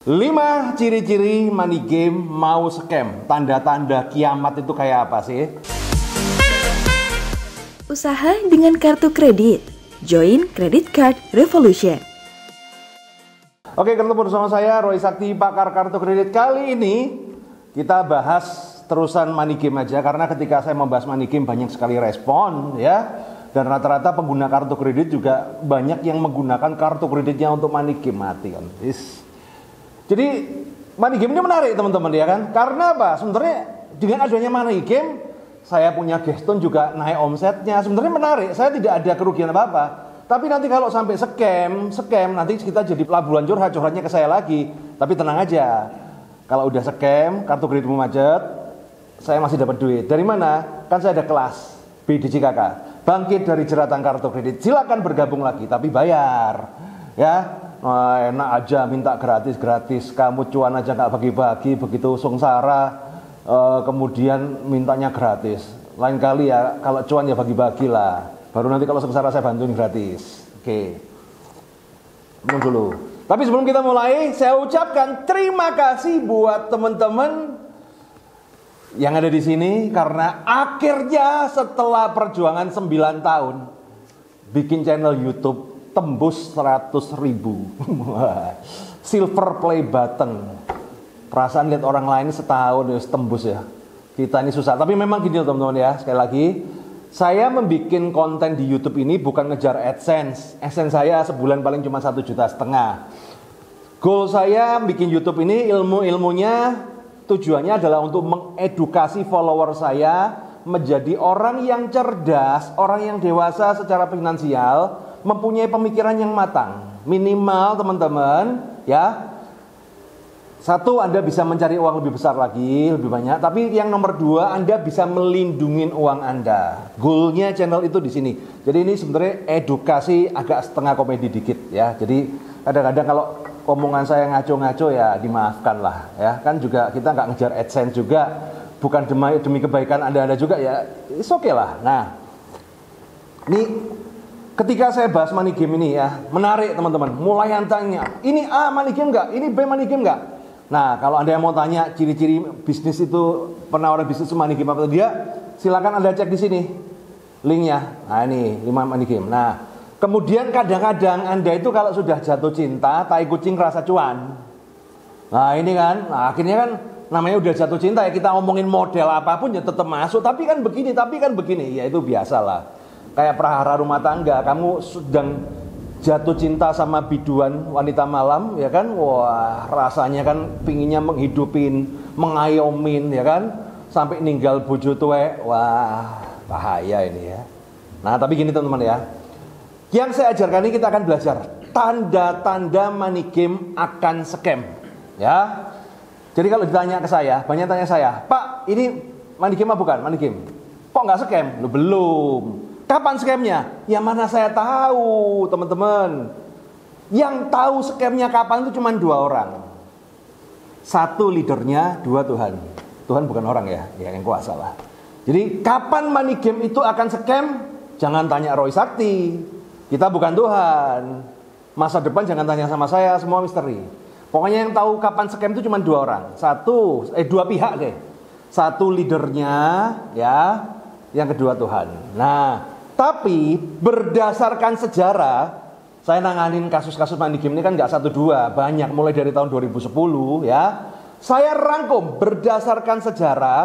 5 ciri-ciri money game mau scam. Tanda-tanda kiamat itu kayak apa sih? Usaha dengan kartu kredit. Join Credit Card Revolution. Oke, ketemu bersama saya Roy Sakti, pakar kartu kredit. Kali ini kita bahas terusan money game aja, karena ketika saya membahas money game banyak sekali respon ya. Dan rata-rata pengguna kartu kredit juga banyak yang menggunakan kartu kreditnya untuk money game. Mati kan. Jadi money game ini menarik teman-teman ya kan. Karena apa? Sebenarnya dengan adanya money game, saya punya Geston juga naik omsetnya. Sebenarnya menarik. Saya tidak ada kerugian apa-apa. Tapi nanti kalau sampai scam nanti kita jadi pelabuhan curhatnya ke saya lagi. Tapi tenang aja. Kalau udah scam, kartu kreditmu macet, saya masih dapat duit. Dari mana? Kan saya ada kelas BDJKK. Bangkit dari jeratan kartu kredit. Silakan bergabung lagi, tapi bayar. Ya. Enak aja minta gratis, kamu cuan aja nggak bagi-bagi, begitu sengsara kemudian mintanya gratis. Lain kali ya kalau cuan ya bagi-bagi lah, baru nanti kalau sengsara saya bantuin gratis. Oke, tunggu dulu. Tapi sebelum kita mulai, saya ucapkan terima kasih buat teman-teman yang ada di sini, karena akhirnya setelah perjuangan 9 tahun bikin channel YouTube tembus 100.000 silver play button. Perasaan lihat orang lain setahun ya tembus ya. Kita ini susah. Tapi memang gini teman-teman ya. Sekali lagi, saya membuat konten di YouTube ini bukan ngejar AdSense. AdSense saya sebulan paling cuma 1,5 juta. Goal saya bikin YouTube ini ilmunya tujuannya adalah untuk mengedukasi follower saya menjadi orang yang cerdas, orang yang dewasa secara finansial, mempunyai pemikiran yang matang. Minimal teman-teman ya, satu, Anda bisa mencari uang lebih besar lagi, lebih banyak. Tapi yang nomor 2, Anda bisa melindungi uang Anda. Goalnya channel itu di sini. Jadi ini sebenarnya edukasi agak setengah komedi dikit ya. Jadi kadang-kadang kalau omongan saya ngaco-ngaco ya dimaafkan lah ya. Kan juga kita nggak ngejar AdSense juga, bukan demi kebaikan Anda juga ya. It's okay lah. Nah, ini ketika saya bahas money game ini ya, menarik teman-teman. Mulai yang tanya, ini A money game nggak? Ini B money game nggak? Nah, kalau Anda yang mau tanya ciri-ciri bisnis itu, penawaran bisnis money game apa dia, silakan Anda cek di sini linknya. Nah ini 5 money game. Nah, kemudian kadang-kadang Anda itu kalau sudah jatuh cinta, tai kucing rasa cuan. Nah ini kan, nah, akhirnya kan namanya udah jatuh cinta ya, kita ngomongin model apapun ya tetap masuk. Tapi kan begini, ya itu biasalah. Kayak prahara rumah tangga, kamu sedang jatuh cinta sama biduan wanita malam, ya kan? Wah, rasanya kan pinginnya menghidupin, mengayomin, ya kan? Sampai ninggal bojo tuwe, wah, bahaya ini ya. Nah, tapi gini teman-teman ya. Yang saya ajarkan ini kita akan belajar tanda-tanda money game akan scam, ya. Jadi kalau ditanya ke saya, banyak tanya saya, Pak, ini money game apa bukan? Money game. Kok nggak scam? Loh, belum. Kapan scamnya? Ya mana saya tahu teman-teman. Yang tahu scamnya kapan itu cuma 2 orang. 1 leadernya, 2 Tuhan. Tuhan bukan orang ya, yang kuasa lah. Jadi kapan money game itu akan scam? Jangan tanya Roy Sakti. Kita bukan Tuhan. Masa depan jangan tanya sama saya, semua misteri. Pokoknya yang tahu kapan scam itu cuma 2 orang. 2 pihak deh. 1 leadernya ya, yang kedua Tuhan. Nah, tapi berdasarkan sejarah, saya nanganin kasus-kasus money game ini kan nggak 1-2, banyak mulai dari tahun 2010 ya. Saya rangkum berdasarkan sejarah,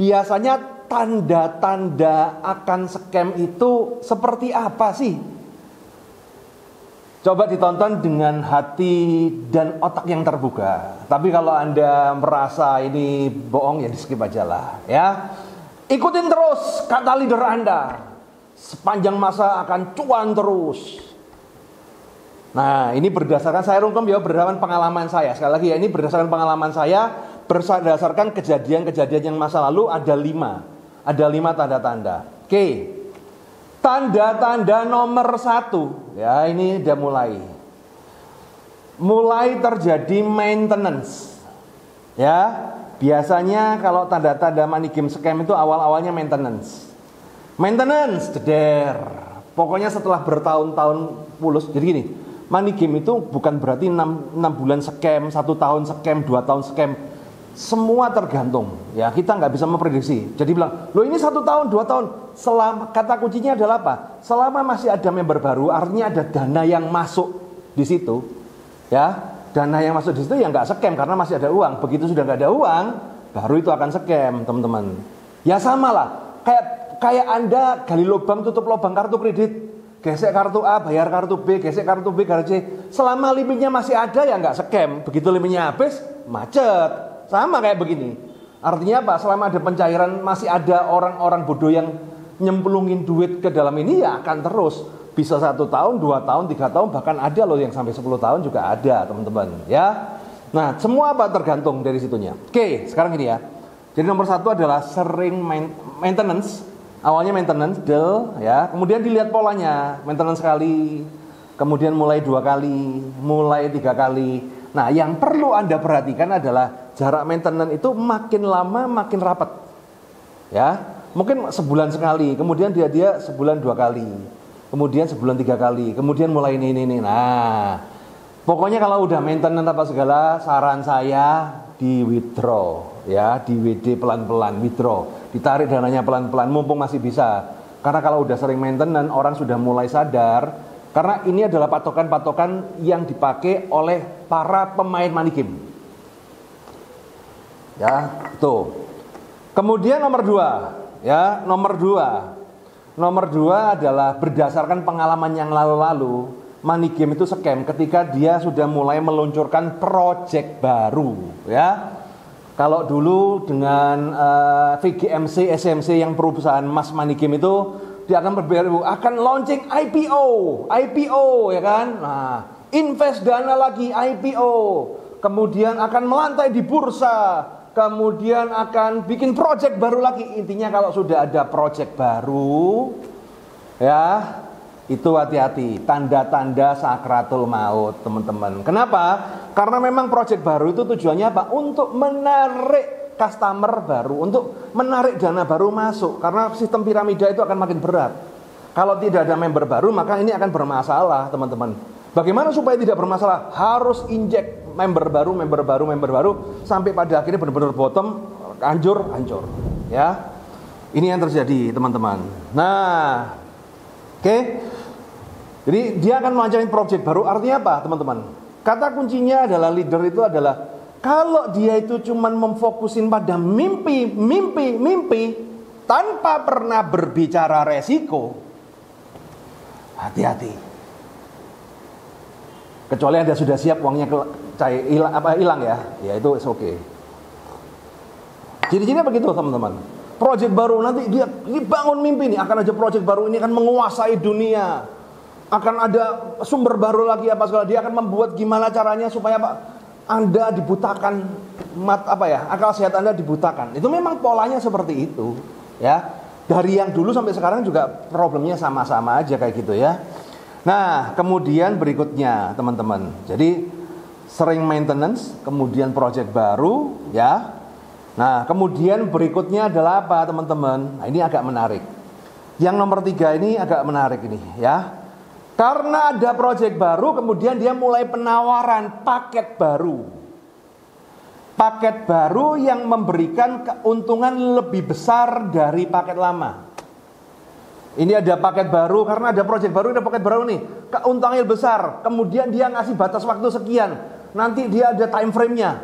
biasanya tanda-tanda akan scam itu seperti apa sih? Coba ditonton dengan hati dan otak yang terbuka. Tapi kalau Anda merasa ini bohong ya di skip aja lah ya. Ikutin terus kata leader Anda. Sepanjang masa akan cuan terus. Nah, ini berdasarkan saya rungkum ya, berdasarkan pengalaman saya. Sekali lagi ya, ini berdasarkan pengalaman saya, berdasarkan kejadian-kejadian yang masa lalu ada 5. Ada 5 tanda-tanda. Oke. Tanda-tanda nomor 1, ya ini udah mulai terjadi maintenance. Ya, biasanya kalau tanda-tanda money game scam itu awal-awalnya maintenance, jeder. Pokoknya setelah bertahun-tahun mulus. Jadi gini, money game itu bukan berarti 6 bulan scam, 1 tahun scam, 2 tahun scam. Semua tergantung, ya kita nggak bisa memprediksi. Jadi bilang, loh ini 1 tahun, 2 tahun. Kata kuncinya adalah apa? Selama masih ada member baru, artinya ada dana yang masuk di situ, ya. Dana yang masuk di situ ya nggak scam karena masih ada uang. Begitu sudah nggak ada uang, baru itu akan scam, teman-teman. Ya sama lah, kayak Anda gali lubang, tutup lubang kartu kredit, gesek kartu A, bayar kartu B, gesek kartu B, kartu C. Selama limitnya masih ada ya nggak scam. Begitu limitnya habis, macet. Sama kayak begini. Artinya apa? Selama ada pencairan masih ada orang-orang bodoh yang nyemplungin duit ke dalam ini ya akan terus. Bisa 1 tahun, 2 tahun, 3 tahun, bahkan ada loh yang sampai 10 tahun juga ada, teman-teman. Ya. Nah, semua apa tergantung dari situnya. Oke, sekarang ini ya. Jadi nomor 1 adalah sering maintenance. Awalnya maintenance, ya. Kemudian dilihat polanya, maintenance sekali, kemudian mulai 2 kali, mulai 3 kali. Nah, yang perlu Anda perhatikan adalah jarak maintenance itu makin lama makin rapat. Ya, mungkin sebulan sekali, kemudian dia sebulan 2 kali, kemudian sebulan 3 kali, kemudian mulai ini. Nah, pokoknya kalau udah maintenance apa segala, saran saya di withdraw, ya, di WD pelan-pelan, withdraw, ditarik dananya pelan-pelan, mumpung masih bisa. Karena kalau udah sering maintenance, orang sudah mulai sadar. Karena ini adalah patokan-patokan yang dipakai oleh para pemain money game. Ya, tuh. Kemudian nomor 2, ya, nomor 2 adalah berdasarkan pengalaman yang lalu-lalu, money game itu scam ketika dia sudah mulai meluncurkan project baru, ya. Kalau dulu dengan VGMC, SMC yang perusahaan Mas Money Game itu dia akan launching IPO ya kan. Nah, invest dana lagi IPO. Kemudian akan melantai di bursa. Kemudian akan bikin project baru lagi. Intinya kalau sudah ada project baru, ya, itu hati-hati, tanda-tanda sakratul maut, teman-teman. Kenapa? Karena memang project baru itu tujuannya apa? Untuk menarik customer baru, untuk menarik dana baru masuk. Karena sistem piramida itu akan makin berat. Kalau tidak ada member baru, maka ini akan bermasalah, teman-teman. Bagaimana supaya tidak bermasalah? Harus injek member baru, sampai pada akhirnya benar-benar bottom, hancur. Ya, ini yang terjadi, teman-teman. Nah, oke. Jadi dia akan melancarkan project baru. Artinya apa, teman-teman? Kata kuncinya adalah leader itu adalah kalau dia itu cuma memfokusin pada mimpi tanpa pernah berbicara resiko, hati-hati. Kecuali Anda sudah siap uangnya hilang ya itu oke. Okay. Ciri-cirinya begitu, teman-teman. Project baru nanti dia bangun mimpi nih, akan ada project baru ini akan menguasai dunia. Akan ada sumber baru lagi apa segala, dia akan membuat gimana caranya supaya apa? Anda dibutakan akal sehat Anda dibutakan. Itu memang polanya seperti itu, ya. Dari yang dulu sampai sekarang juga problemnya sama-sama aja kayak gitu ya. Nah, kemudian berikutnya, teman-teman. Jadi sering maintenance, kemudian project baru, ya. Nah, kemudian berikutnya adalah apa, teman-teman? Nah, ini agak menarik. Yang nomor 3 ini agak menarik ini, ya. Karena ada project baru, kemudian dia mulai penawaran paket baru. Paket baru yang memberikan keuntungan lebih besar dari paket lama. Ini ada paket baru, karena ada project baru, ada paket baru nih. Keuntungannya besar, kemudian dia ngasih batas waktu sekian. Nanti dia ada time frame-nya.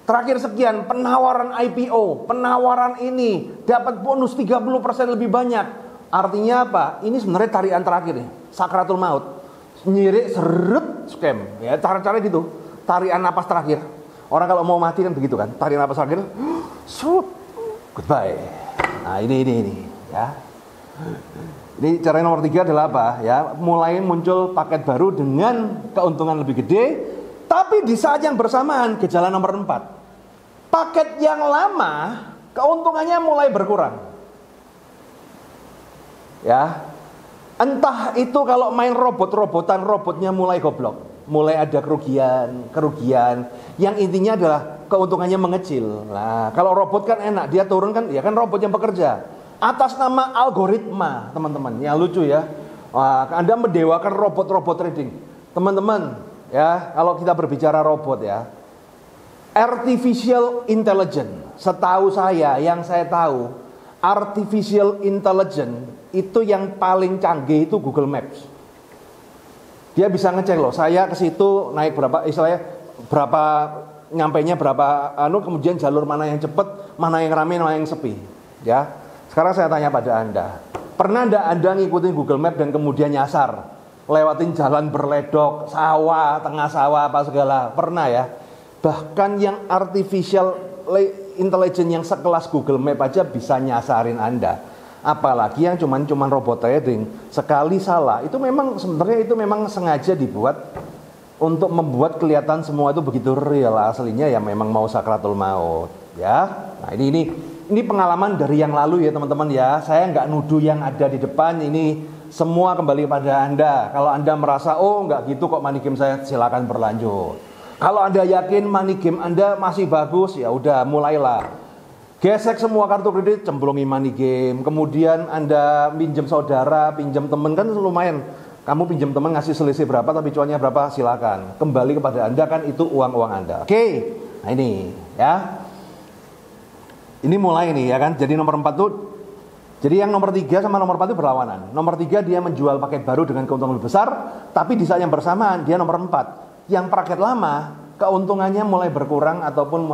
Terakhir sekian, penawaran IPO, penawaran ini, dapat bonus 30% lebih banyak. Artinya apa? Ini sebenarnya tarian terakhir nih, sakratul maut. Nyirik seret scam. Ya, cara-cara gitu. Tarian napas terakhir. Orang kalau mau mati kan begitu kan? Tarian napas terakhir. Shoot. Goodbye. Nah, ini ya. Ini cara nomor 3 adalah apa? Ya, mulai muncul paket baru dengan keuntungan lebih gede, tapi di saat yang bersamaan gejala nomor 4. Paket yang lama keuntungannya mulai berkurang. Ya, entah itu kalau main robot-robotan, robotnya mulai goblok, mulai ada kerugian, yang intinya adalah keuntungannya mengecil. Nah, kalau robot kan enak, dia turun kan, ya kan robot yang bekerja atas nama algoritma, teman-teman. Ya lucu ya. Wah, Anda mendewakan robot-robot trading. teman-teman, ya, kalau kita berbicara robot ya, artificial intelligence, setahu saya, yang saya tahu, artificial intelligence itu yang paling canggih itu Google Maps. Dia bisa ngecek loh, saya ke situ naik berapa, istilahnya berapa, nyampainya berapa, kemudian jalur mana yang cepat, mana yang ramai, mana yang sepi. Ya, sekarang saya tanya pada Anda, pernah enggak Anda ngikutin Google Maps dan kemudian nyasar, lewatin jalan berledok, sawah, tengah sawah apa segala, pernah ya? Bahkan yang artificial intelligence yang sekelas Google Map aja bisa nyasarin Anda. Apalagi yang cuman robot trading, sekali salah itu memang sebenarnya itu memang sengaja dibuat untuk membuat kelihatan semua itu begitu real, aslinya ya memang mau sakratul maut, ya. Nah, ini pengalaman dari yang lalu ya teman-teman ya. Saya nggak nuduh yang ada di depan, ini semua kembali pada Anda. Kalau Anda merasa oh nggak gitu kok money game saya, silakan berlanjut. Kalau Anda yakin money game Anda masih bagus, ya udah mulailah. Gesek semua kartu kredit, cemplungi money game. Kemudian Anda pinjam saudara, pinjam teman, kan lumayan. Kamu pinjam teman ngasih selisih berapa, tapi cuannya berapa, silakan. Kembali kepada Anda, kan itu uang-uang Anda. Oke, nah ini ya. Ini mulai nih ya kan. Jadi nomor 4 tuh, jadi yang nomor 3 sama nomor 4 itu berlawanan. Nomor 3 dia menjual paket baru dengan keuntungan lebih besar, tapi di saat yang bersamaan dia nomor 4. Yang paket lama keuntungannya mulai berkurang ataupun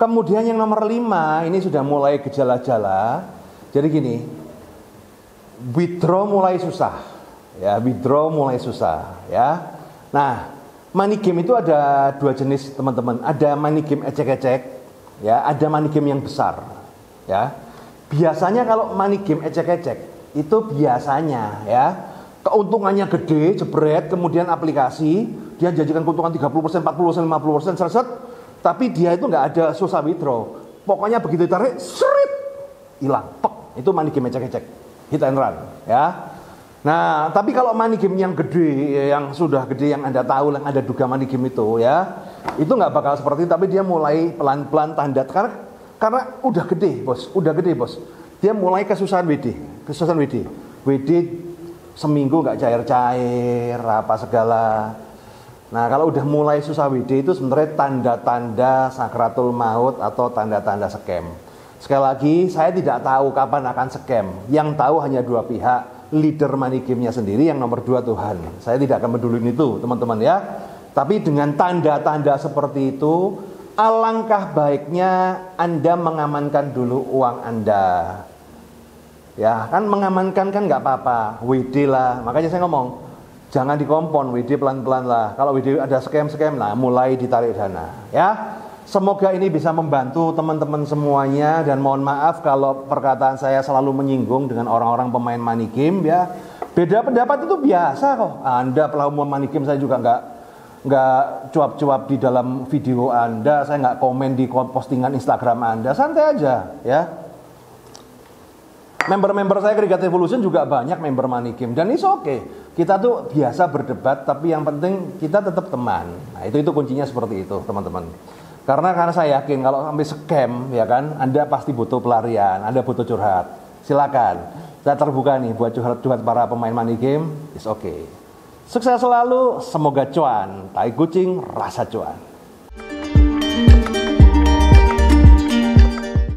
kemudian yang nomor 5 ini sudah mulai gejala-gejala. Jadi gini, withdraw mulai susah ya, ya. Nah, money game itu ada 2 jenis teman-teman. Ada money game ecek-ecek ya, ada money game yang besar ya. Biasanya kalau money game ecek-ecek itu biasanya ya keuntungannya gede, jebret, kemudian aplikasi dia janjikan keuntungan 30%, 40%, 50%, set, tapi dia itu nggak ada susah withdraw. Pokoknya begitu tarik, seret, hilang, pek. Itu money game ecek-ecek, hit and run, ya. Nah, tapi kalau money game yang gede, yang sudah gede, yang Anda tahu, yang Anda duga money game itu, ya, itu nggak bakal seperti itu, tapi dia mulai pelan-pelan tanda, karena udah gede, bos. Dia mulai kesusahan WD seminggu nggak cair-cair, apa segala. Nah, kalau udah mulai susah WD itu sebenarnya tanda-tanda sakratul maut atau tanda-tanda scam. Sekali lagi, saya tidak tahu kapan akan scam. Yang tahu hanya 2 pihak, leader money game-nya sendiri, yang nomor 2 Tuhan. Saya tidak akan pedulin itu, teman-teman ya. Tapi dengan tanda-tanda seperti itu, alangkah baiknya Anda mengamankan dulu uang Anda. Ya, kan mengamankan kan nggak apa-apa, WD lah. Makanya saya ngomong, jangan dikompon, WD pelan-pelan lah. Kalau WD ada scam, nah mulai ditarik dana. Ya, semoga ini bisa membantu teman-teman semuanya. Dan mohon maaf kalau perkataan saya selalu menyinggung dengan orang-orang pemain money game ya. Beda pendapat itu biasa kok. Anda pelaku money game, saya juga nggak cuap-cuap di dalam video Anda. Saya nggak komen di postingan Instagram Anda. Santai aja ya. Member-member saya Creative Revolution juga banyak member money game, dan itu oke. Kita tuh biasa berdebat, tapi yang penting kita tetap teman. Nah, itu kuncinya seperti itu, teman-teman. Karena saya yakin kalau sampai scam ya kan, Anda pasti butuh pelarian, Anda butuh curhat. Silakan. Saya terbuka nih buat curhat para pemain money game. It's okay. Sukses selalu, semoga cuan. Tai kucing rasa cuan.